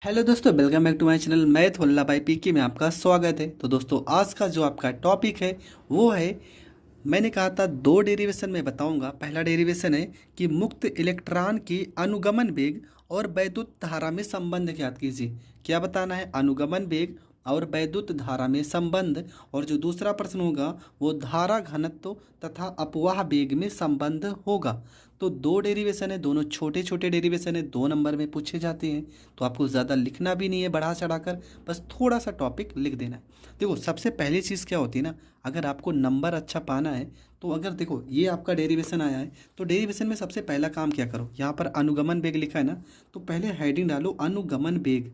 Hello दोस्तों, welcome back to my channel. मैं थोल्ला भाई पीके में आपका स्वागत है। तो दोस्तों, आज का जो आपका टॉपिक है वो है, मैंने कहा था दो डेरिवेशन में बताऊंगा। पहला डेरिवेशन है कि मुक्त इलेक्ट्रॉन की अनुगमन वेग और वैद्युत धारा में संबंध ज्ञात कीजिए। क्या बताना है? अनुगमन वेग और वैद्युत धारा में संबंध। और जो दूसरा प्रश्न होगा वो धारा घनत्व तथा अपवाह वेग में संबंध होगा। तो दो डेरिवेशन है, दोनों छोटे छोटे डेरिवेशन है, 2 नंबर में पूछे जाते हैं। तो आपको ज़्यादा लिखना भी नहीं है बढ़ा चढ़ाकर, बस थोड़ा सा टॉपिक लिख देना है। देखो, सबसे पहली चीज़ क्या होती है ना, अगर आपको नंबर अच्छा पाना है तो अगर देखो ये आपका डेरिवेशन आया है तो डेरिवेशन में सबसे पहला काम क्या करो, यहाँ पर अनुगमन वेग लिखा है ना, तो पहले हेडिंग डालो अनुगमन वेग।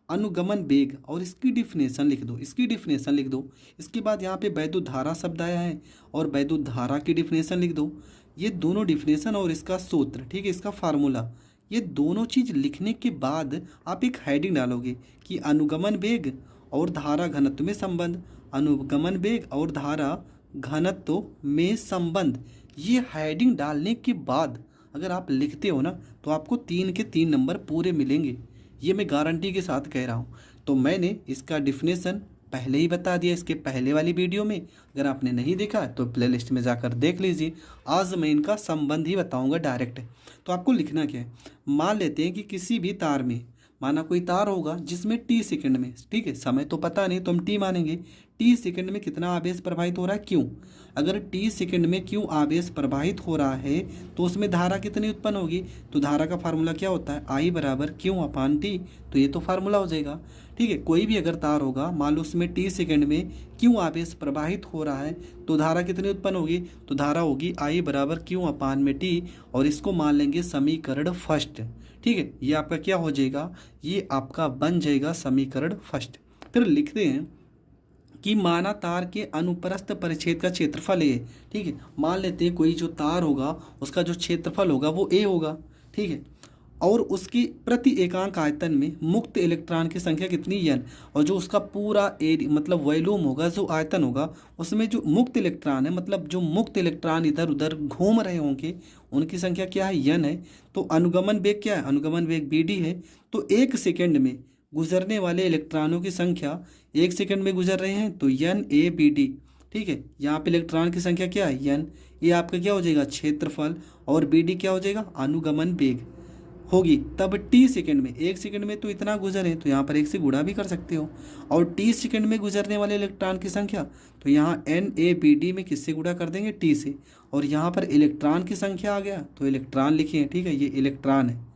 अनुगमन वेग और इसकी डिफिनेशन लिख दो, इसकी डिफिनेशन लिख दो। इसके बाद यहाँ पे वैद्युत धारा शब्द आया है और वैद्युत धारा की डिफिनेशन लिख दो। ये दोनों डिफिनेशन और इसका सूत्र, ठीक है, इसका फार्मूला, ये दोनों चीज़ लिखने के बाद आप एक हेडिंग डालोगे कि अनुगमन वेग और धारा घनत्व में संबंध। अनुगमन वेग और धारा घनत्व में संबंध, ये हेडिंग डालने के बाद अगर आप लिखते हो ना तो आपको 3 के 3 नंबर पूरे मिलेंगे। ये मैं गारंटी के साथ कह रहा हूँ। तो मैंने इसका डिफिनेशन पहले ही बता दिया इसके पहले वाली वीडियो में। अगर आपने नहीं देखा तो प्लेलिस्ट में जाकर देख लीजिए। आज मैं इनका संबंध ही बताऊंगा डायरेक्ट। तो आपको लिखना क्या है, मान लेते हैं कि किसी भी तार में, माना कोई तार होगा जिसमें टी सेकंड में, ठीक है, समय तो पता नहीं तो हम टी मानेंगे, टी सेकंड में कितना आवेश प्रवाहित हो रहा है, क्यों। अगर टी सेकंड में क्यों आवेश प्रवाहित हो रहा है तो उसमें धारा कितनी उत्पन्न होगी। तो धारा का फार्मूला क्या होता है, आई बराबर क्यों अपान टी। तो ये तो फार्मूला हो जाएगा, ठीक है। कोई भी अगर तार होगा, मान लो उसमें टी सेकंड में क्यों आवेश प्रवाहित हो रहा है तो धारा कितनी उत्पन्न होगी। तो धारा होगी आई बराबर क्यों अपान में टी, और इसको मान लेंगे समीकरण फर्स्ट, ठीक है। ये आपका क्या हो जाएगा, ये आपका बन जाएगा समीकरण फर्स्ट। फिर लिखते हैं कि माना तार के अनुप्रस्थ परिच्छेद का क्षेत्रफल ए, ठीक है। मान लेते हैं कोई जो तार होगा उसका जो क्षेत्रफल होगा वो ए होगा, ठीक है, और उसकी प्रति एकांक आयतन में मुक्त इलेक्ट्रॉन की संख्या कितनी, एन। और जो उसका पूरा एरिया मतलब वॉल्यूम होगा, जो आयतन होगा, उसमें जो मुक्त इलेक्ट्रॉन है, मतलब जो मुक्त इलेक्ट्रॉन इधर उधर घूम रहे होंगे, उनकी संख्या क्या है, एन है। तो अनुगमन वेग क्या है, अनुगमन वेग बी डी है। तो 1 सेकेंड में गुजरने वाले इलेक्ट्रॉनों की संख्या, 1 सेकेंड में गुजर रहे हैं तो एन ए बी डी, ठीक है। यहाँ पे इलेक्ट्रॉन की संख्या क्या है, एन। ये आपका क्या हो जाएगा, क्षेत्रफल, और बी डी क्या हो जाएगा, अनुगमन वेग होगी। तब टी सेकंड में, 1 सेकंड में तो इतना गुजरे तो यहाँ पर 1 से गुणा भी कर सकते हो। और टी सेकंड में गुजरने वाले इलेक्ट्रॉन की संख्या, तो यहाँ एन ए बी डी में किससे गुणा कर देंगे, टी से। और यहाँ पर इलेक्ट्रॉन की संख्या आ गया तो इलेक्ट्रॉन लिखिए, ठीक है, ये इलेक्ट्रॉन है।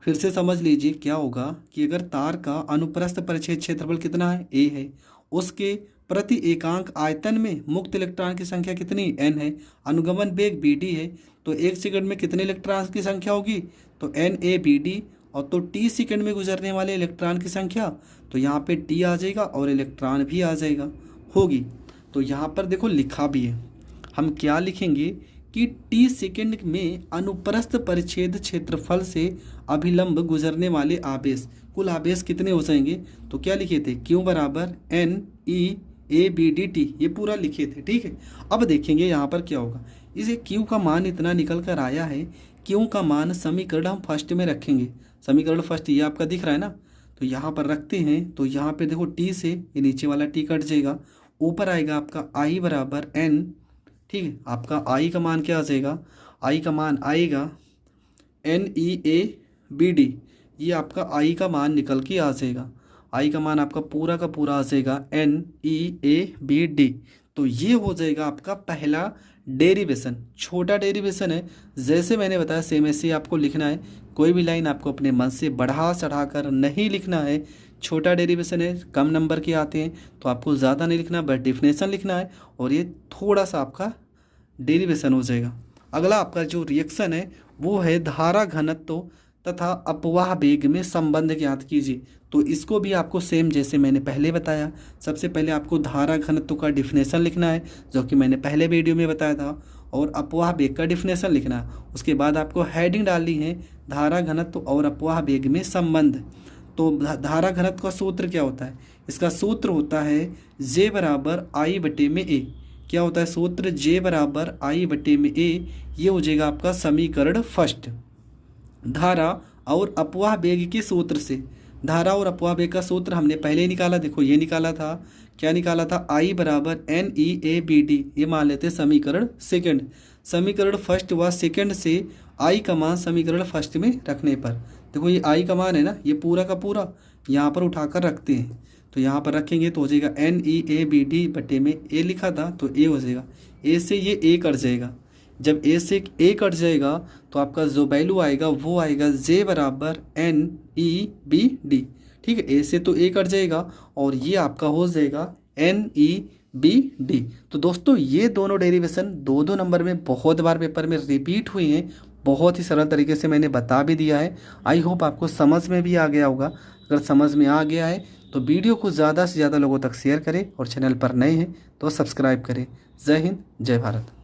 फिर से समझ लीजिए क्या होगा कि अगर तार का अनुप्रस्थ परिच्छेद क्षेत्रफल कितना है, ए है, उसके प्रति एकांक आयतन में मुक्त इलेक्ट्रॉन की संख्या कितनी, एन है, अनुगमन वेग बी डी है, तो 1 सेकंड में कितने इलेक्ट्रॉन की संख्या होगी, तो एन ए बी डी। और तो टी सेकंड में गुजरने वाले इलेक्ट्रॉन की संख्या, तो यहाँ पे टी आ जाएगा और इलेक्ट्रॉन भी आ जाएगा, होगी। तो यहाँ पर देखो लिखा भी है, हम क्या लिखेंगे कि टी सेकंड में अनुप्रस्थ परिच्छेद क्षेत्रफल से अभिलंब गुजरने वाले आवेश, कुल आवेश कितने हो जाएंगे। तो क्या लिखे थे, क्यू बराबर N E A B D T, ये पूरा लिखे थे, ठीक है। अब देखेंगे यहाँ पर क्या होगा, इसे क्यू का मान इतना निकल कर आया है। क्यू का मान समीकरण हम फर्स्ट में रखेंगे, समीकरण फर्स्ट ये आपका दिख रहा है ना, तो यहाँ पर रखते हैं। तो यहाँ पे देखो टी से ये नीचे वाला टी कट जाएगा, ऊपर आएगा आपका आई बराबर एन, ठीक है। आपका आई का मान क्या आ जाएगा, आई का मान आएगा N E A B D, ये आपका आई का मान निकल के आ जाएगा। आई का मान आपका पूरा का पूरा आ जाएगा N E A B D. तो ये हो जाएगा आपका पहला डेरिवेशन, छोटा डेरिवेशन है। जैसे मैंने बताया सेम ऐसे ही आपको लिखना है, कोई भी लाइन आपको अपने मन से बढ़ा चढ़ा कर नहीं लिखना है। छोटा डेरिवेशन है, कम नंबर के आते हैं तो आपको ज़्यादा नहीं लिखना, बस डिफिनेशन लिखना है और ये थोड़ा सा आपका डेरिवेशन हो जाएगा। अगला आपका जो रिएक्शन है वो है धारा घनत्व तथा अपवाह वेग में संबंध ज्ञात कीजिए। तो इसको भी आपको सेम जैसे मैंने पहले बताया, सबसे पहले आपको धारा घनत्व का डिफिनेशन लिखना है जो कि मैंने पहले वीडियो में बताया था, और अपवाह वेग का डिफिनेशन लिखना है। उसके बाद आपको हेडिंग डालनी है धारा घनत्व और अपवाह वेग में संबंध। तो धारा घनत्व का सूत्र क्या होता है, इसका सूत्र होता है जे बराबर आई बटे में ए। क्या होता है सूत्र, जे बराबर आई बटे में ए। ये हो जाएगा आपका समीकरण फर्स्ट। धारा और अपवाह वेग के सूत्र से धारा और अपवाह वेग का सूत्र हमने पहले ही निकाला, देखो ये निकाला था, क्या निकाला था, I बराबर NEABD, ये मान लेते हैं समीकरण सेकंड। समीकरण फर्स्ट व सेकंड से I का मान समीकरण फर्स्ट में रखने पर, देखो ये I का मान है ना, ये पूरा का पूरा यहाँ पर उठाकर रखते हैं, तो यहाँ पर रखेंगे तो हो जाएगा NEABD बटे में A लिखा था तो A हो जाएगा, A से ये A कट जाएगा, जब A से A कट जाएगा तो आपका जो वैल्यू आएगा वो आएगा J बराबर NEBD। ठीक है, A से तो A कट जाएगा और ये आपका हो जाएगा NEBD। तो दोस्तों ये दोनों डेरिवेशन दो दो नंबर में बहुत बार पेपर में रिपीट हुई हैं, बहुत ही सरल तरीके से मैंने बता भी दिया है। आई होप आपको समझ में भी आ गया होगा। अगर समझ में आ गया है तो वीडियो को ज़्यादा से ज़्यादा लोगों तक शेयर करें और चैनल पर नए हैं तो सब्सक्राइब करें। जय हिंद, जय भारत।